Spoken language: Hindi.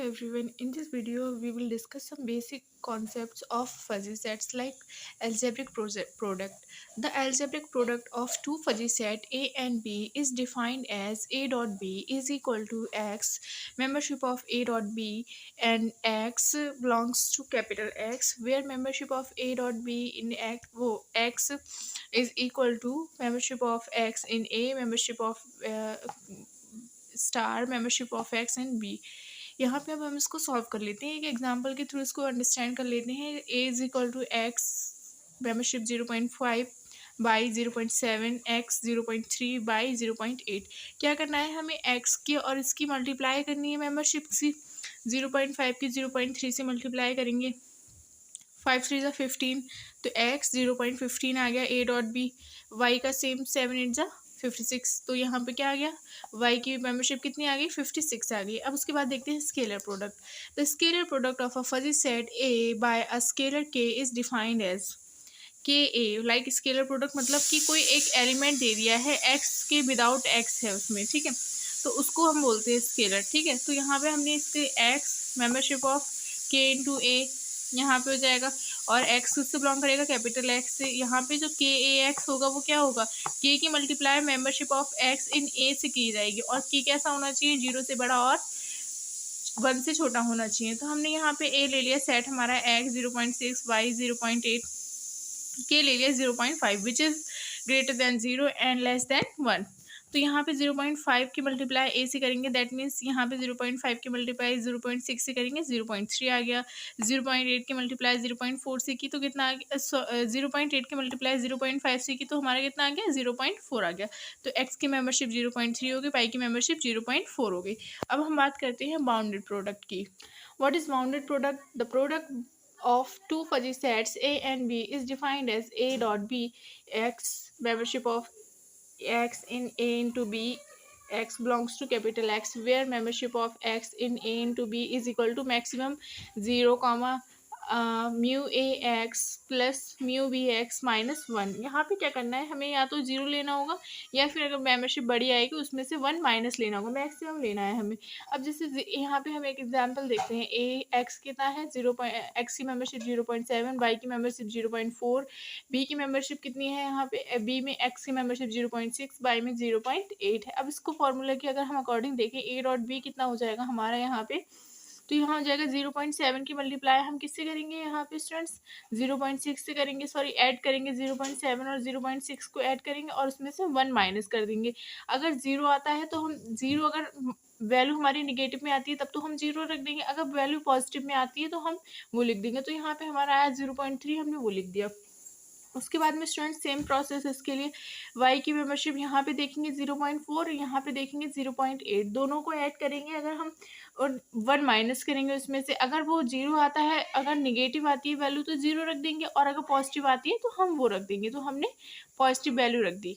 everyone. In this video, we will discuss some basic concepts of fuzzy sets like algebraic product. The algebraic product of two fuzzy set A and B is defined as A dot B is equal to X, membership of A dot B, and X belongs to capital X, where membership of A dot B in X is equal to membership of X in A, membership of star membership of x and b. यहाँ पे अब हम इसको सॉल्व कर लेते हैं, एक एग्जांपल के थ्रू इसको अंडरस्टैंड कर लेते हैं। A is equal to x membership 0.5 by 0.7 x 0.3 by 0.8। क्या करना है हमें, एक्स की और इसकी मल्टीप्लाई करनी है मेंबरशिप सी। 0.5 की 0.3 से मल्टीप्लाई करेंगे, 5 3 15, तो एक्स 0.15 आ गया ए डॉट बी। वाई का सेम 7 8 56, तो यहाँ पे क्या आ गया, y की मेंबरशिप कितनी आ गई, 56 आ गई। अब उसके बाद देखते हैं scalar product. The scalar product of a fuzzy set a by a scalar k is defined as k a. Like scalar product मतलब कि कोई एक एलिमेंट दे दिया है x के विदाउट x है उसमें, ठीक है, तो उसको हम बोलते हैं स्केलर, ठीक है। तो यहाँ पे हमने इसके x membership of k into A यहाँ पे हो जाएगा, और x किससे बिलोंग करेगा, कैपिटल x से। यहाँ पे जो के ए एक्स होगा वो क्या होगा, k की multiply membership of x in a से की जाएगी, और k कैसा होना चाहिए, 0 से बड़ा और 1 से छोटा होना चाहिए। तो हमने यहाँ पे a ले लिया, सेट हमारा x 0.6 y 0.8, k ले लिया 0.5 which is greater than 0 and less than 1। तो यहाँ पे 0.5 की मल्टीप्लाई ए से करेंगे, दैट मीन्स यहाँ पे 0.5 की मल्टीप्लाई 0.6 से करेंगे, 0.3 आ गया। 0.8 की मल्टीप्लाई 0.4 से की तो कितना आ गया, 0.8 की मल्टीप्लाई 0.5 से की तो हमारा कितना आ गया, 0.4 आ गया। तो एक्स की मेंबरशिप 0.3 हो गई, पाई की मेंबरशिप 0.4 हो गई। अब हम बात करते हैं बाउंडेड प्रोडक्ट की। What is bounded product? The product of two fuzzy sets A and B is defined as A dot B X membership of X in A into B, X belongs to capital X, where membership of X in A into B is equal to maximum 0 comma mu a x plus mu b x minus 1। यहाँ पे क्या करना है, हमें या तो 0 लेना होगा, या फिर अगर मेंबरशिप बड़ी आएगी उसमें से 1 माइनस लेना होगा, मैक्सिमम लेना है हमें। अब जैसे यहाँ पे हम एक एग्जांपल देखते हैं, ए एक्स कितना है, एक्स की मेंबरशिप 0.7, वाई की मेंबरशिप 0.4, बी की मेंबरशिप कितनी है, यहाँ पे बी में एक्स की मेंबरशिप 0.6, वाई में 0.8 है। अब इसको फॉर्मूला की अगर हम अकॉर्डिंग देखें, ए डॉट बी कितना हो जाएगा हमारा यहाँ पे, तो यहाँ हो जाएगा 0.7 की मल्टीप्लाई हम किससे करेंगे, यहाँ पे स्टूडेंट्स 0.6 से करेंगे, सॉरी ऐड करेंगे, 0.7 और 0.6 को ऐड करेंगे और उसमें से 1 माइनस कर देंगे। अगर 0 आता है तो हम 0, अगर वैल्यू हमारी निगेटिव में आती है तब तो हम 0 रख देंगे, अगर वैल्यू पॉजिटिव में आती है तो हम वो लिख देंगे। तो यहाँ पे हमारा आया 0.3, हमने वो लिख दिया। उसके बाद में स्टूडेंट सेम प्रोसेस इसके लिए, y की मेंबरशिप यहाँ पे देखेंगे 0.4, यहाँ पे देखेंगे 0.8, दोनों को ऐड करेंगे, अगर हम और 1 माइनस करेंगे उसमें से, अगर वो 0 आता है, अगर निगेटिव आती है वैल्यू तो 0 रख देंगे, और अगर पॉजिटिव आती है तो हम वो रख देंगे। तो हमने पॉजिटिव वैल्यू रख दी।